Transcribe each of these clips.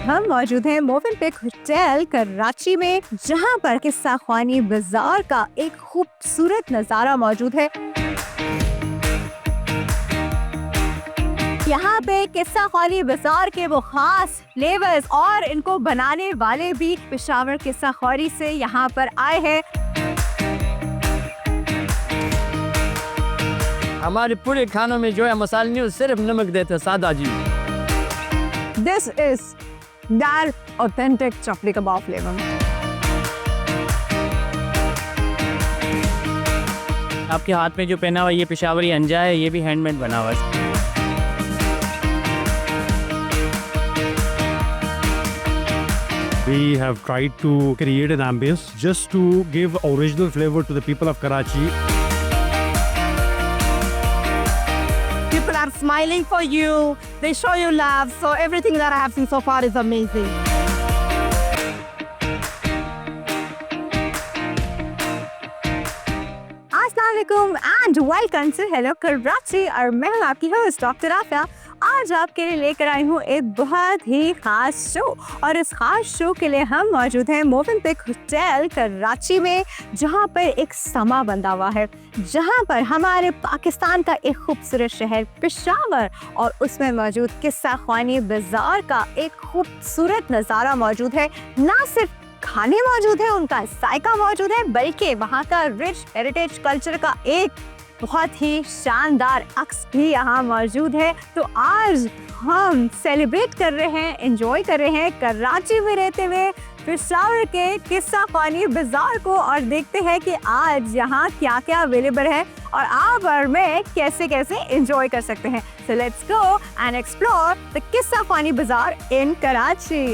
हम मौजूद हैं मोवेनपिक होटल कराची में, जहां पर किस्सा ख्वानी बाजार का एक खूबसूरत नज़ारा मौजूद है। यहाँ पे किस्सा ख्वानी बाजार के वो खास फ्लेवर्स और इनको बनाने वाले भी पेशावर किस्सा ख्वानी से यहाँ पर आए हैं। हमारे पूरे खानों में जो है मसाले नहीं, सिर्फ नमक देते सादा जी। This is that authentic chapli kebab flavor. आपके हाथ में जो पहना हुआ ये पेशावरी अंजा है, ये भी हैंडमेड बना हुआ है। We have tried to create an ambience just to give original flavor to the people of Karachi. People are smiling for you. They show you love. So everything that I have seen so far is amazing. अस्सलामुअलैकुम and welcome to hello Karachi और मैं हूं आपकी host doctor Aafia. आज आपके लिए लेकर आई हूँ एक बहुत ही खास शो और इस खास शो के लिए हम मौजूद हैं मोवेनपिक होटल कराची में, जहाँ पर एक समा बंधा हुआ है, जहाँ पर हमारे पाकिस्तान का एक खूबसूरत शहर पेशावर और उसमें मौजूद किस्सा ख्वानी बाजार का एक खूबसूरत नज़ारा मौजूद है। ना सिर्फ खाने मौजूद है, उनका जायका मौजूद है, बल्कि वहाँ का रिच हेरिटेज कल्चर का एक बहुत ही शानदार अक्स भी यहाँ मौजूद है। तो आज हम सेलिब्रेट कर रहे हैं, एंजॉय कर रहे हैं कराची में रहते हुए पेशावर के किस्सा ख्वानी बाजार को और देखते हैं कि आज यहाँ क्या क्या अवेलेबल है और आप और मैं कैसे कैसे एंजॉय कर सकते हैं। सो let's go and explore the किस्सा ख्वानी बाजार इन कराची।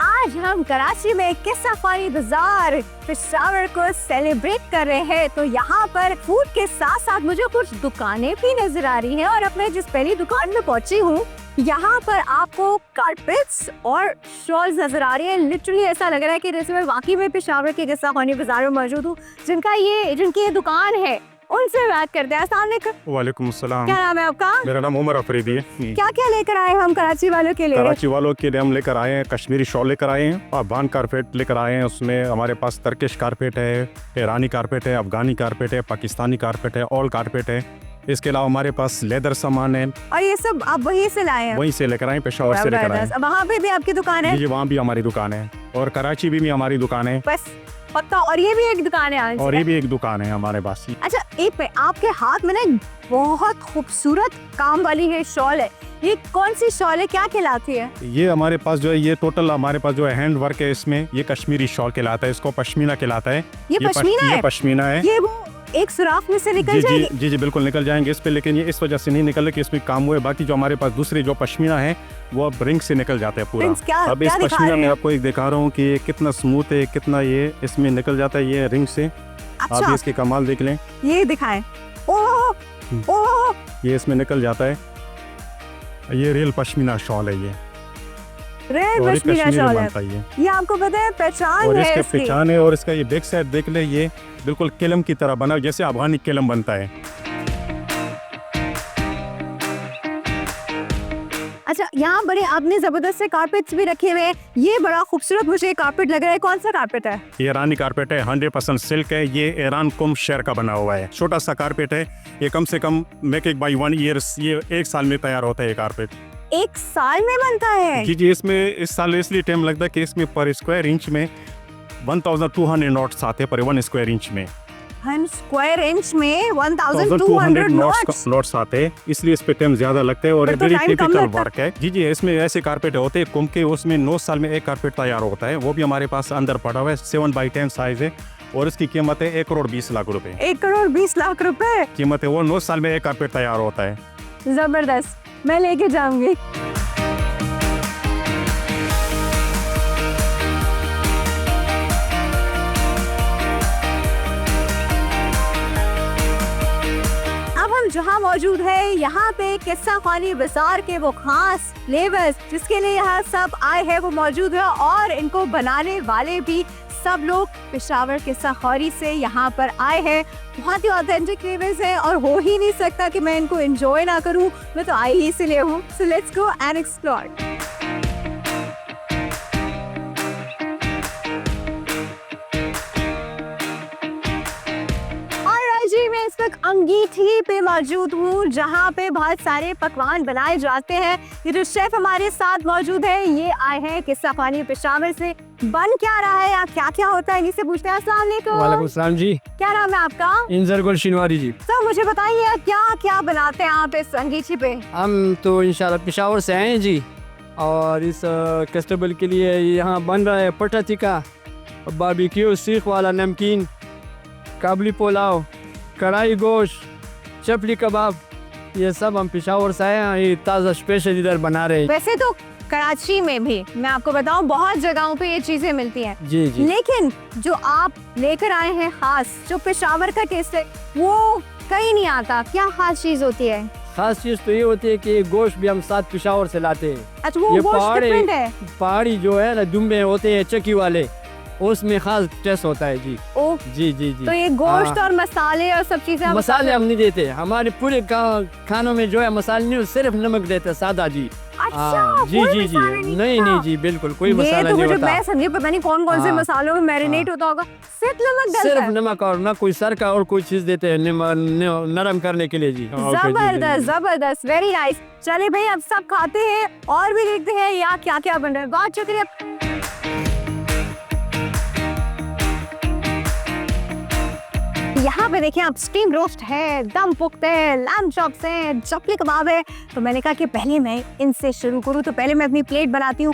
आज हम कराची में किस्सा ख्वानी बाजार पेशावर को सेलिब्रेट कर रहे हैं, तो यहाँ पर फूड के साथ साथ मुझे कुछ दुकानें भी नजर आ रही हैं और अब मैं जिस पहली दुकान में पहुंची हूँ, यहाँ पर आपको कारपेट्स और शॉल्स नजर आ रही है। लिटरली ऐसा लग रहा है कि जैसे मैं वाकई में पेशावर के किस्सा ख्वानी बाजार में मौजूद हूँ, जिनकी ये दुकान है। उनसे बात करते हैं। अस्सलाम वालेकुम। वालेकुम सलाम। क्या नाम है आपका? मेरा नाम उमर अफरीदी है। क्या क्या लेकर आए हम कराची वालों के लिए? कराची वालों के लिए हम लेकर आए हैं कश्मीरी शॉल लेकर आए हैं, अफगान कारपेट लेकर आए हैं। उसमें हमारे पास टर्किश कारपेट है, ईरानी कारपेट है, अफगानी कारपेट है, पाकिस्तानी कारपेट है, ऑल कारपेट है। इसके अलावा हमारे पास लेदर सामान है। और ये सब आप वहीं से लाए हैं? वहीं से लेकर आए, पेशावर से लेकर आए। वहाँ पे भी आपकी दुकान है? जी, वहाँ भी हमारी दुकान है और कराची भी हमारी दुकान है। बस पक्का। और ये भी एक दुकान है? और ये भी एक दुकान है हमारे पास। अच्छा, एक पे आपके हाथ में ना बहुत खूबसूरत काम वाली है शॉल है, ये कौन सी शॉल है, क्या कहलाती है? ये हमारे पास जो है, ये टोटल हमारे पास जो है हैंड वर्क है इसमें। ये कश्मीरी शॉल कहलाता है, इसको पश्मीना कहलाता है। ये पश्मीना है? पश्मीना है। ये वो एक सुराख में से निकल जाएगी? जी बिल्कुल निकल जाएंगे इस पे, लेकिन ये इस वजह से नहीं निकल कि इसमें काम हुआ है। बाकी जो हमारे पास दूसरे जो पश्मीना है वो अब रिंग से निकल जाता है पूरा। अब इस पश्मीना में आपको एक दिखा रहा हूँ कि ये कितना स्मूथ है, कितना ये इसमें निकल जाता है ये रिंग से। अच्छा। आप इसके कमाल देख लें, ये दिखाएं। ओह, ये इसमें निकल जाता है। ये रियल पश्मीना शॉल है, ये रेड पश्मीना शॉल है। ये आपको पता है पहचान और है इसका इसकी। पहचान है। और इसका ये बैक साइड देख ले, ये बिल्कुल किलम की तरह बना, जैसे अफगानी किलम बनता है। अच्छा, यहाँ बड़े आपने जबरदस्त से कारपेट्स भी रखे हुए हैं। ये बड़ा खूबसूरत मुझे कारपेट लग रहा है, कौन सा कारपेट है? ये ईरानी कारपेट है, 100% सिल्क है। ये ईरान कुम शहर का बना हुआ है, छोटा सा कारपेट है। ये कम से कम मेक बाई 1 ईयर्स, ये 1 साल में तैयार होता है ये कारपेट। 1 साल में बनता है? जी, इसमें इस साल इसलिए टाइम लगता है कि इसमें पर स्क्वायर इंच में 1200 नोट्स आते हैं पर 1 स्क्वायर इंच में। 1 स्क्वायर इंच में 1200 नोट्स आते हैं, इसलिए इस पे टाइम ज्यादा लगता है और ये वेरी टिपिकल वर्क है। जी, इसमें ऐसे कारपेट होते हैं कुम के, उसमें 9 साल में एक कारपेट तैयार होता है। वो भी हमारे पास अंदर पड़ा हुआ है, 7x10 साइज है और इसकी कीमत है 1 करोड़ 20 लाख रुपए। 1 करोड़ 20 लाख रुपए कीमत है। वो 9 साल में एक कारपेट तैयार होता है। जबरदस्त, मैं लेके जाऊंगी। जहाँ मौजूद है, यहाँ पे किस्सा ख्वानी बाजार के वो खास फ्लेवर्स जिसके लिए यहाँ सब आए हैं वो मौजूद है और इनको बनाने वाले भी सब लोग पेशावर किस्सा खौरी से यहाँ पर आए हैं। बहुत ही ऑथेंटिक फ्लेवर्स हैं और हो ही नहीं सकता कि मैं इनको एंजॉय ना करूँ। मैं तो आई ही इसलिए हूँ। So let's go and explore. जी मैं इस वक्त अंगीठी पे मौजूद हूँ जहाँ पे बहुत सारे पकवान बनाए जाते हैं। ये जो शेफ हमारे साथ मौजूद है ये आए हैं किस्सा खानी पेशावर से। बन क्या रहा है या क्या क्या होता है इनसे पूछते हैं। अस्सलाम वालेकुम। वालेकुम सलाम जी। क्या नाम है आपका? इंजर गुल शिनवारी जी। सर मुझे बताइए क्या क्या बनाते हैं आप इस अंगीठी पे? हम तो इंशाल्लाह पेशावर से आए हैं जी, और इस फेस्टिवल के लिए यहाँ बन रहा है पटा टिक्का, बारबेक्यू, सीख वाला नमकीन, काबली पुलाव, कढ़ाई गोश्त, चपली कबाब, ये सब हम पेशावर से आए हैं। ये ताज़ा स्पेशल इधर बना रहे हैं। वैसे तो कराची में भी मैं आपको बताऊं बहुत जगहों पे ये चीजें मिलती हैं, जी जी। लेकिन जो आप लेकर आए हैं खास जो पेशावर का टेस्ट है वो कहीं नहीं आता। क्या खास चीज होती है? खास चीज़ तो ये होती है कि गोश्त भी हम साथ पेशावर से लाते हैं। अच्छा वो ये गोश्त डिफरेंट है। पहाड़ी जो है ना दुम्बे होते हैं चक्की वाले, उसमें खास टेस्ट होता है जी। ओ जी जी जी। तो ये गोश्त और मसाले और सब चीजें आप मसाले हम नहीं देते, हमारे पूरे खानों में जो है मसाले नहीं, सिर्फ नमक देते हैं सादा जी। अच्छा जी कोई जी जी। मसाले नहीं होता? नहीं जी बिल्कुल कोई ये मसाला तो नहीं मुझे होता। मैं समझी पता नहीं कौन कौन से हाँ, मसालों में मैरिनेट होता होगा। सिर्फ नमक डलता सिर्फ है? नमक और ना कोई सरका और कोई चीज देते हैं नरम करने के लिए जी। जबरदस्त जबरदस्त, वेरी नाइस। चले भाई अब सब खाते हैं और भी देखते हैं यहाँ क्या क्या बन रहा है। बहुत शुक्रिया। यहाँ पे देखिए आप स्टीम रोस्ट है, दम पुख्त है, लैम्ब चॉप्स है, चपली कबाब है। तो मैंने कहा कि पहले मैं इनसे शुरू करूँ, तो पहले मैं अपनी प्लेट बनाती हूँ।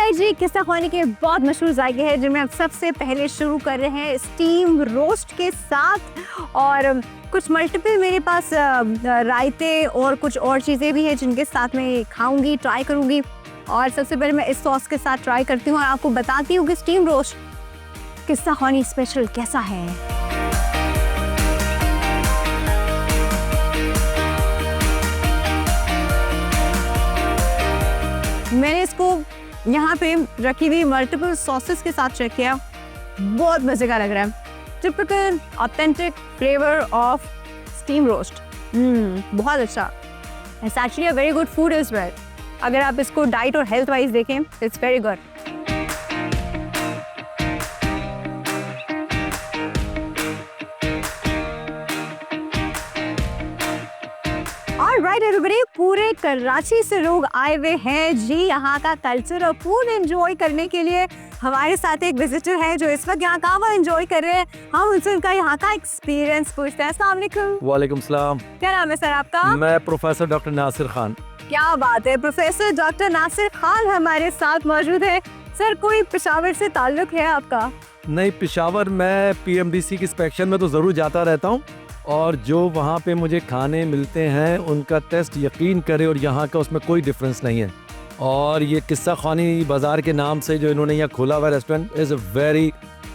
जी किस्सा खाने के बहुत मशहूर जायके हैं जिनमें हम सबसे पहले शुरू कर रहे हैं स्टीम रोस्ट के साथ, और कुछ मल्टीपल मेरे पास रायते और कुछ और चीज़ें भी हैं जिनके साथ मैं खाऊंगी, ट्राई करूंगी। और सबसे पहले मैं इस सॉस के साथ ट्राई करती हूँ और आपको बताती हूँ कि स्टीम रोस्ट किस्सा खानी स्पेशल कैसा है। मैंने इसको यहाँ पे रखी हुई मल्टीपल सॉसेस के साथ चेक किया, बहुत मजे का लग रहा है। Typical authentic flavour of steam roast, बहुत अच्छा। It's actually a very good food as well. अगर आप इसको डाइट और हेल्थ वाइज देखें it's very good. Alright everybody, पूरे कराची से लोग आए हुए हैं जी यहाँ का कल्चर और फूड एंजॉय करने के लिए। हमारे साथ एक विजिटर है जो इस वक्त यहाँ का एंजॉय कर रहे हैं। हम उनसे उनका यहाँ का एक्सपीरियंस पूछते हैं। अस्सलाम वालेकुम। वालेकुम सलाम। क्या नाम है सर आपका? मैं प्रोफेसर डॉक्टर नासिर खान। क्या बात है, प्रोफेसर डॉक्टर नासिर खान हमारे साथ मौजूद है। सर कोई पेशावर से ताल्लुक है आपका? नहीं, पेशावर मैं पीएमडीसी की इंस्पेक्शन में तो ज़रूर जाता रहता हूँ, और जो वहाँ पे मुझे खाने मिलते हैं उनका टेस्ट यकीन करें और यहाँ का उसमें कोई डिफरेंस नहीं है। और ये किस्सा खानी बाज़ार के नाम से जो इन्होंने यहाँ खोला हुआ रेस्टोरेंट इज़ अ वेरी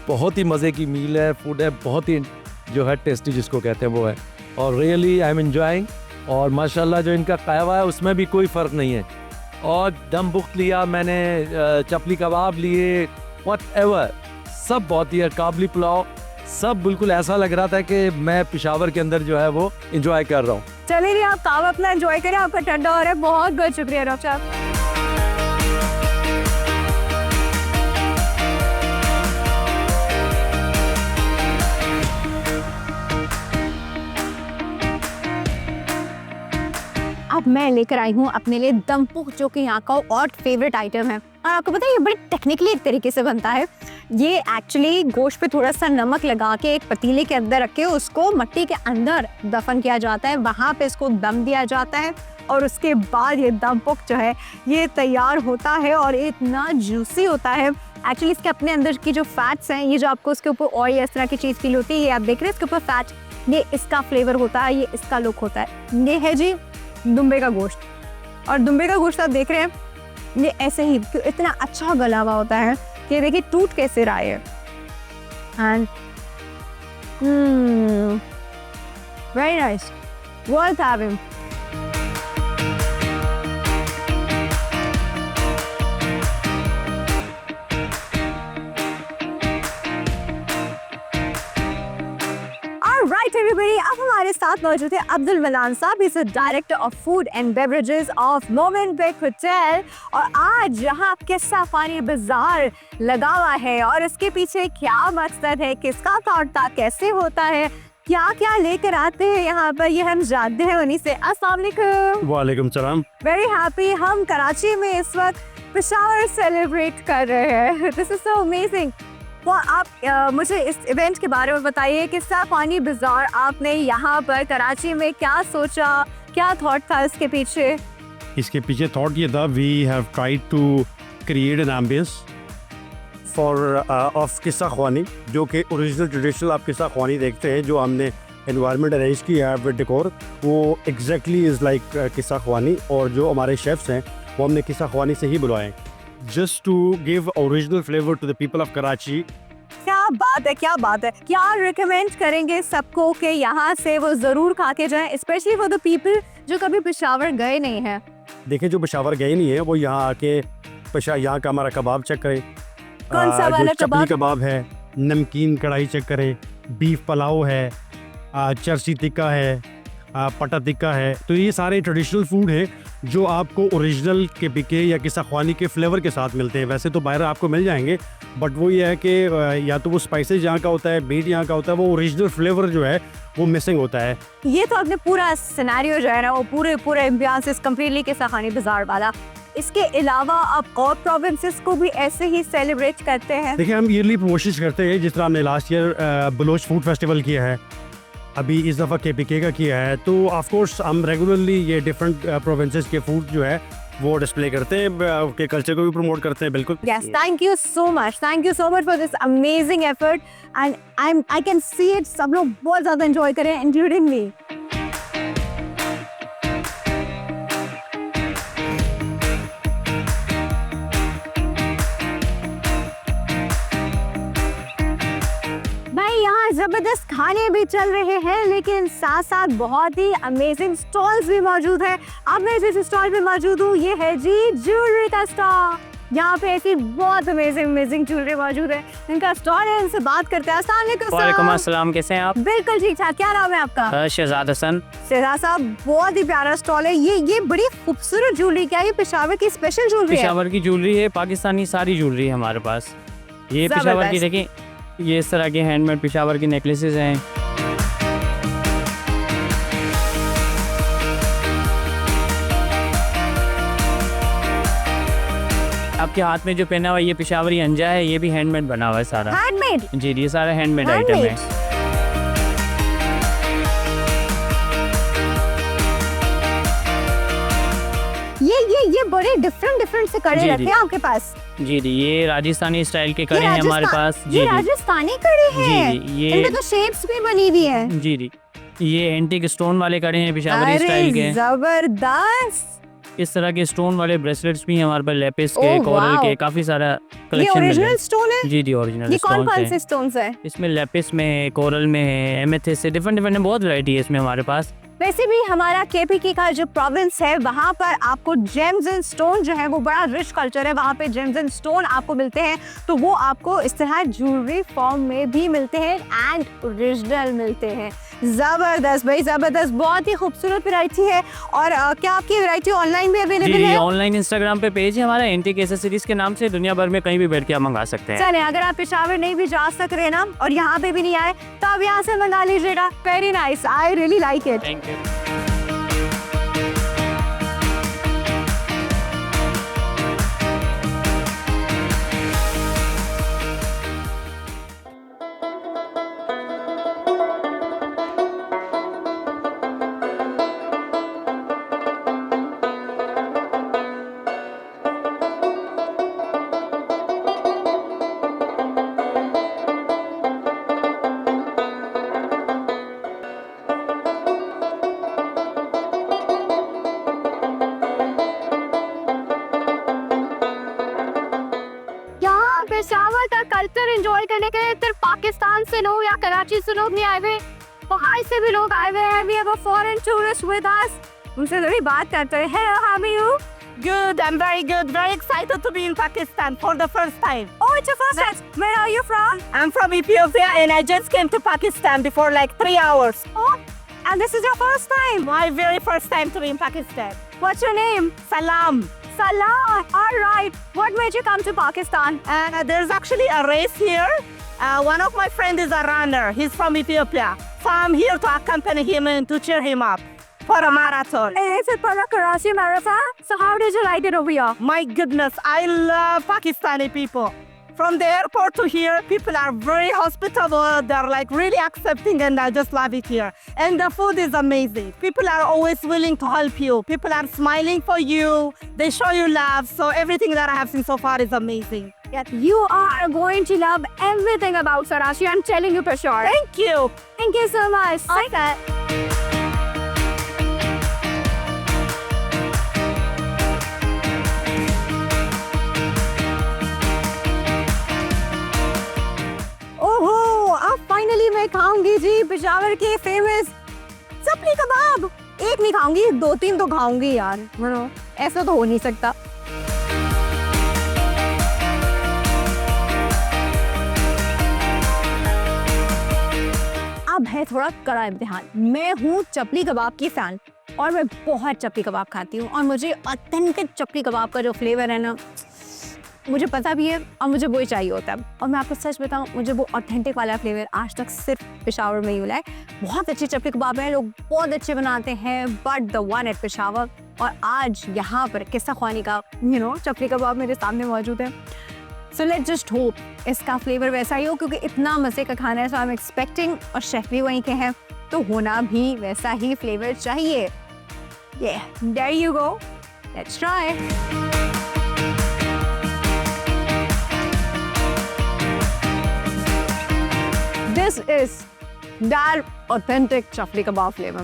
बहुत ही मज़े की मील है, फूड है, बहुत ही जो है टेस्टी जिसको कहते हैं वो है, और रियली आई एम एंजॉइंग। और माशाल्लाह जो इनका कहवा है उसमें भी कोई फ़र्क नहीं है। और दम बुख्त लिया मैंने, चपली कबाब लिए, व्हाटएवर सब बहुत ही है, काबली पुलाव, सब बिल्कुल ऐसा लग रहा था कि मैं पेशावर के अंदर जो है वो एंजॉय कर रहा हूँ। चलिए आप काम अपना एंजॉय करें, आपका ठंडा हो रहा है। बहुत बहुत शुक्रिया डॉक्टर साहब। अब मैं लेकर आई हूँ अपने लिए दम पुख्त, जो कि यहाँ का और फेवरेट आइटम है। और आपको पता है ये बड़े टेक्निकली एक तरीके से बनता है। ये एक्चुअली गोश्त पे थोड़ा सा नमक लगा के एक पतीले के अंदर रख के उसको मट्टी के अंदर दफन किया जाता है, वहाँ पे इसको दम दिया जाता है और उसके बाद ये दम पुख्त जो है ये तैयार होता है और इतना जूसी होता है। एक्चुअली इसके अपने अंदर की जो फैट्स हैं, ये जो आपको उसके ऊपर ऑयल इस तरह की चीज़ फील होती है, ये आप देख रहे हैं इसके ऊपर फैट, ये इसका फ्लेवर होता है, ये इसका लुक होता है। ये है जी दुम्बे का गोश्त, और दुम्बे का गोश्त आप देख रहे हैं ये ऐसे ही इतना अच्छा गला हुआ होता है कि देखिए टूट कैसे रहा है। And Very nice. Worth having. Alright everybody, अब हमारे साथ मौजूद है अब्दुल मनान साहब, is director of food and beverages of Movenpick hotel. और आज यहाँ किस्सा खानी बाजार लगा हुआ है और इसके पीछे क्या मकसद है, किसका थॉट था, कैसे होता है, क्या क्या लेकर आते हैं यहाँ पर, ये हम जानते हैं उन्हीं से। अस्सलाम वालेकुम। वालेकुम सलाम। वेरी हैप्पी, हम कराची में इस वक्त पेशावर सेलिब्रेट कर रहे हैं। This is so amazing. वो आप मुझे इस इवेंट के बारे में बताइए, किस्सा खानी बाजार आपने यहाँ पर कराची में क्या सोचा, क्या थॉट था इसके पीछे? इसके पीछे थॉट ये था, we have tried to create an ambiance for of Qissa Khwani, जो कि ओरिजिनल ट्रेडिशनल आप किस्सा ख्वानी देखते हैं, जो हमने एनवायरनमेंट अरेंज किया है विद डेकोर, वो एग्जैक्टली इज़ लाइक किस्सा ख्वानी। और जो हमारे शेफ्स हैं वो हमने किस्सा ख्वानी से ही बुलवाए हैं, just to give original flavour to the people of Karachi. क्या बात है, क्या बात है। क्या रिकमेंड करेंगे सबको कि यहाँ से वो ज़रूर खा के जाएं, स्पेशली फॉर द पीपल जो कभी पेशावर गए नहीं हैं? देखिए, जो पेशावर गए नहीं है वो यहाँ आके यहाँ का हमारा कबाब चेक करें। कौन सा वाला जो चपली कबाब? कबाब है, नमकीन कढ़ाई चेक करें, बीफ पुलाव है, चरसी टिक्का है, पटा टिक्का है। तो ये सारे ट्रेडिशनल फूड है जो आपको ओरिजिनल के पिके या किस्सा ख्वानी के फ्लेवर के साथ मिलते हैं। वैसे तो बाहर आपको मिल जाएंगे, बट वो ये है कि या तो वो स्पाइसेस यहाँ का होता है, मीट यहाँ का होता है, वो ओरिजिनल फ्लेवर जो है वो मिसिंग होता है। ये तो आपने पूरा सिनेरियो जो है ना, वो पूरे एम्बियंस कम्प्लीटली किस्सा खानी बाजार वाला। इसके अलावा आप और प्रोविंसेस को भी ऐसे ही सेलिब्रेट करते हैं? देखिए, हम ईयरली कोशिश करते हैं, जिस तरह हमने last year Baloch food festival किया है, अभी इस दफ़ा KPK का किया है, तो ऑफ कोर्स हम रेगुलरली ये डिफरेंट प्रोविंसेस के फूड जो है वो डिस्प्ले करते हैं, के कल्चर को भी प्रमोट करते हैं। बिल्कुल। Yes, thank you so much for this amazing effort and I can see it, सब लोग बहुत ज़्यादा enjoy करें, including me. जबरदस्त खाने भी चल रहे हैं, लेकिन साथ साथ बहुत ही अमेजिंग स्टॉल्स भी मौजूद है। अब मैं जिस स्टॉल पे मौजूद हूँ ये है जी ज्वेलरी का स्टॉल। यहाँ पे ऐसी बहुत अमेजिंग ज्वेलरी मौजूद है, इनका स्टॉल है, इनसे बात करते हैं। वालेकुम अस्सलाम, कैसे हैं आप? बिल्कुल ठीक ठाक। क्या नाम है आपका? शहजाद हसन। शहजाद साहब, बहुत ही प्यारा स्टॉल है। ये बड़ी खूबसूरत ज्वेलरी, क्या ये पेशावर की स्पेशल ज्वेलरी है? पेशावर की ज्वेलरी है, पाकिस्तानी सारी ज्वेलरी है हमारे पास। ये पेशावर की, देखिए ये इस तरह के हैंडमेड पेशावर के नेकलेसेस हैं। आपके हाथ में जो पहना हुआ ये पेशावरी अंजा है, ये भी हैंडमेड बना हुआ है सारा। हैंडमेड? जी, ये सारा हैंडमेड आइटम है। ये बड़े डिफरेंट से कड़े रखे हैं आपके पास। जी, ये राजस्थानी स्टाइल के कड़े हैं हमारे पास। ये राजस्थानी कड़े हैं। ये इनमें तो शेप्स भी बनी हुई है। जी, ये एंटीक स्टोन वाले कड़े हैं, पेशावरी स्टाइल के। जबरदस्त। इस तरह के स्टोन वाले ब्रेसलेट्स भी हैं हमारे पास, लेपिस के, कोरल के, काफी सारा कलेक्शन में। ये ओरिजिनल स्टोन है? जी, ओरिजिनल। ये कौन से स्टोन्स है? इसमें लेपिस में, कोरल में है, एमेथिस्ट से, डिफरेंट बहुत वैरायटी है इसमें हमारे पास। वैसे भी हमारा KPK का जो प्रोविंस है, वहाँ पर आपको जेम्स एंड स्टोन जो है वो बड़ा रिच कल्चर है। वहाँ पे जेम्स एंड स्टोन आपको मिलते हैं, तो वो आपको इस तरह ज्वेलरी फॉर्म में भी मिलते हैं एंड ओरिजिनल मिलते हैं। जबरदस्त भाई, जबरदस्त। बहुत ही खूबसूरत वैरायटी है। और क्या आपकी वैरायटी ऑनलाइन भी अवेलेबल है? ऑनलाइन इंस्टाग्राम पे पेज है हमारा, एंटीक एक्सेसरीज के नाम से। दुनिया भर में कहीं भी बैठ के आप मंगा सकते हैं। चले, अगर आप पेशावर नहीं भी जा सक रहे ना और यहाँ पे भी नहीं आए, तो आप यहाँ से मंगा लीजिएगा। Very nice, I really like it. Thank you. Peshawar का कल्चर एंजॉय करने के लिए सिर्फ पाकिस्तान से लोग या कराची से लोग नहीं आए हुए, बाहर से भी लोग आए हुए हैं। We have a foreign tourist with us. उनसे थोड़ी बात करते हैं। Hello, how are you? Good, I'm very good. Very excited to be in Pakistan for the first time. Oh, it's your first time. Where are you from? I'm from Ethiopia and I just came to Pakistan before like 3 hours. Oh, and this is your first time. My very first time to be in Pakistan. What's your name? Salam. Salah. All right. What made you come to Pakistan? There's actually a race here. One of my friends is a runner. He's from Ethiopia. So I'm here to accompany him and to cheer him up for a marathon. Is it for the Karachi Marathon? So how did you like it over here? My goodness, I love Pakistani people. From the airport to here, people are very hospitable. They're like really accepting and I just love it here. And the food is amazing. People are always willing to help you. People are smiling for you. They show you love. So everything that I have seen so far is amazing. Yes, you are going to love everything about Karachi. I'm telling you for sure. Thank you. Thank you so much. Okay. ओहो, अब finally मैं खाऊंगी जी पेशावर के famous chapli कबाब। एक नहीं खाऊंगी, 2-3 तो खाऊंगी यार। मानो ऐसा तो हो नहीं सकता। अब है थोड़ा कड़ा इम्तिहान। मैं हूँ चपली कबाब की फैन और मैं बहुत चपली कबाब खाती हूँ और मुझे ऑथेंटिक चपली कबाब का जो फ्लेवर है ना, मुझे पता भी है और मुझे वही चाहिए होता है। और मैं आपको सच बताऊं, मुझे वो ऑथेंटिक वाला फ्लेवर आज तक सिर्फ पेशावर में ही मिला है। बहुत अच्छी चपली कबाब है, लोग बहुत अच्छे बनाते हैं, but the one at Peshawar. और आज यहाँ पर किस्सा ख्वानी का चपली कबाब मेरे सामने मौजूद है। सो लेट्स जस्ट होप इसका फ्लेवर वैसा ही हो, क्योंकि इतना मज़े का खाना है। सो आई एम एक्सपेक्टिंग, और शेफ भी वहीं के हैं, तो होना भी वैसा ही फ्लेवर चाहिए। There you go, let's try. This is that authentic chapli kebab flavor.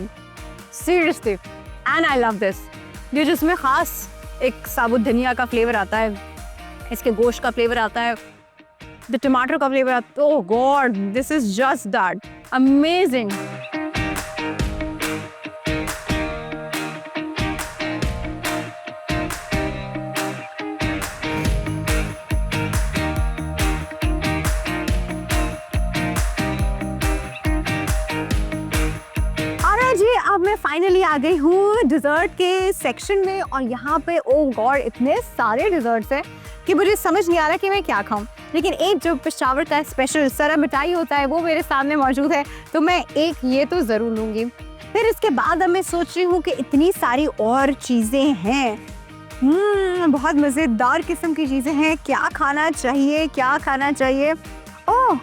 Seriously, and I love this. ये जिसमें खास एक साबुत धनिया का फ्लेवर आता है, इसके गोश्त का फ्लेवर आता है, the टमाटर का फ्लेवर आता है। Oh God, this is just that amazing. अब मैं फाइनली आ गई हूँ डिज़र्ट के सेक्शन में, और यहाँ पे ओ गॉड इतने सारे डिज़र्ट्स हैं कि मुझे समझ नहीं आ रहा कि मैं क्या खाऊं। लेकिन एक जो पेशावर का स्पेशल सरा मिठाई होता है वो मेरे सामने मौजूद है, तो मैं एक ये तो ज़रूर लूँगी। फिर इसके बाद अब मैं सोच रही हूँ कि इतनी सारी और चीज़ें हैं, बहुत मज़ेदार किस्म की चीज़ें हैं, क्या खाना चाहिए, क्या खाना चाहिए। Oh,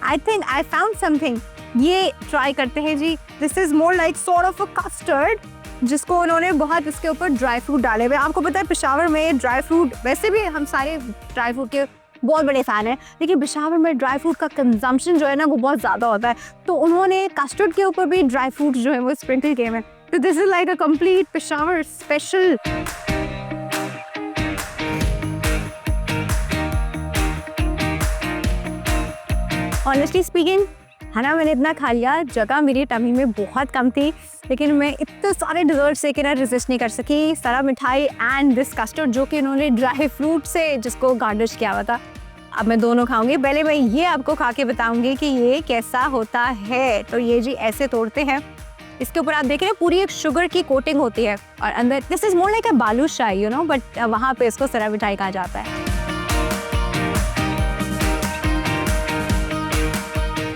I think I found something, ये ट्राई करते हैं जी। This is more like sort of a custard, जिसको उन्होंने बहुत इसके ऊपर ड्राई फ्रूट डाले हुए। आपको पता है पेशावर में ड्राई फ्रूट, वैसे भी हम सारे ड्राई फ्रूट के बहुत बड़े फ़ैन हैं, लेकिन पेशावर में ड्राई फ्रूट का कंजम्पशन जो है ना वो बहुत ज़्यादा होता है, तो उन्होंने कस्टर्ड के ऊपर भी ड्राई फ्रूट जो है वो स्प्रिंकल किए हुए। तो this is like a complete Peshawar special. Honestly speaking, है ना, मैंने इतना खा लिया, जगह मेरी टमी में बहुत कम थी, लेकिन मैं इतने सारे डिज़र्ट से कि ना रेजिस्ट नहीं कर सकी। सारा मिठाई एंड दिस कस्टर्ड जो कि इन्होंने ड्राई फ्रूट से जिसको गार्निश किया हुआ था। अब मैं दोनों खाऊंगी। पहले मैं ये आपको खा के बताऊंगी कि ये कैसा होता है। तो ये जी ऐसे तोड़ते हैं, इसके ऊपर आप देख रहे हैं पूरी एक शुगर की कोटिंग होती है, और अंदर this is more like a balushahi, but वहाँ पे इसको सरा मिठाई कहा जाता है।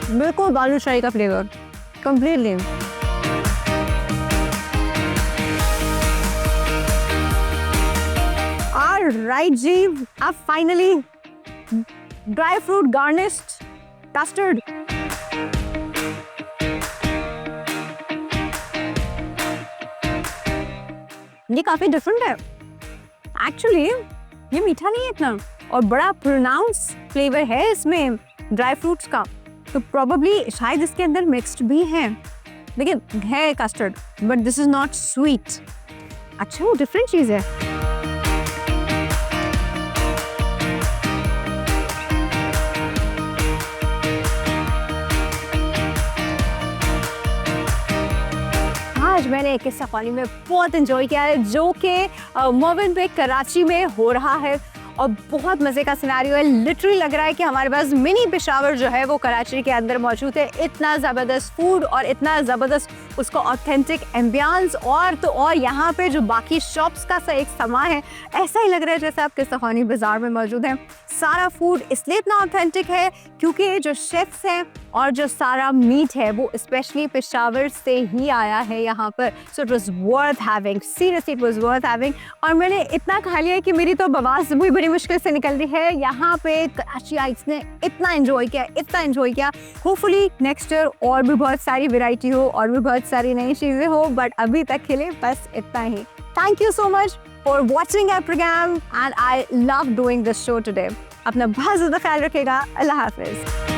बिल्कुल बालूशाही का फ्लेवर कंप्लीटली। ऑलराइट जी, अब finally dry fruit garnished custard. ये काफी डिफरेंट है एक्चुअली, ये मीठा नहीं है इतना, और बड़ा प्रोनाउंस फ्लेवर है इसमें ड्राई फ्रूट्स का, तो प्रोबेबली शायद इसके अंदर मिक्स्ड भी है, लेकिन है custard, but this is not sweet. अच्छा, वो डिफरेंट चीज़ है। आज मैंने किस्सा खानी में बहुत इंजॉय किया है, जो कि मोविन पे कराची में हो रहा है और बहुत मज़े का सिनेरियो है। लिटरली लग रहा है कि हमारे पास मिनी पेशावर जो है वो कराची के अंदर मौजूद है। इतना ज़बरदस्त फूड और इतना ज़बरदस्त उसका ऑथेंटिक एम्बियंस, और तो और यहाँ पे जो बाकी शॉप्स का सा एक समा है, ऐसा ही लग रहा है जैसे आप किस्सा खानी बाज़ार में मौजूद हैं। सारा फूड इसलिए इतना ऑथेंटिक है क्योंकि जो शेफ्स हैं और जो सारा मीट है वो स्पेशली पेशावर से ही आया है यहाँ पर। So it was worth having, seriously it was worth having. और मैंने इतना खा लिया कि मेरी तो बवास भी बड़ी मुश्किल से निकल रही है। यहाँ पे कराचीइट्स ने इतना एंजॉय किया। होपफुली नेक्स्ट ईयर और भी बहुत सारी वैरायटी हो और भी बहुत सारी नई चीज़ें हो, बट अभी तक के लिए बस इतना ही। Thank you so much for watching our programme and I love doing this show today. अपना बहुत ज़्यादा ख्याल रखिएगा। अल्लाह हाफिज़।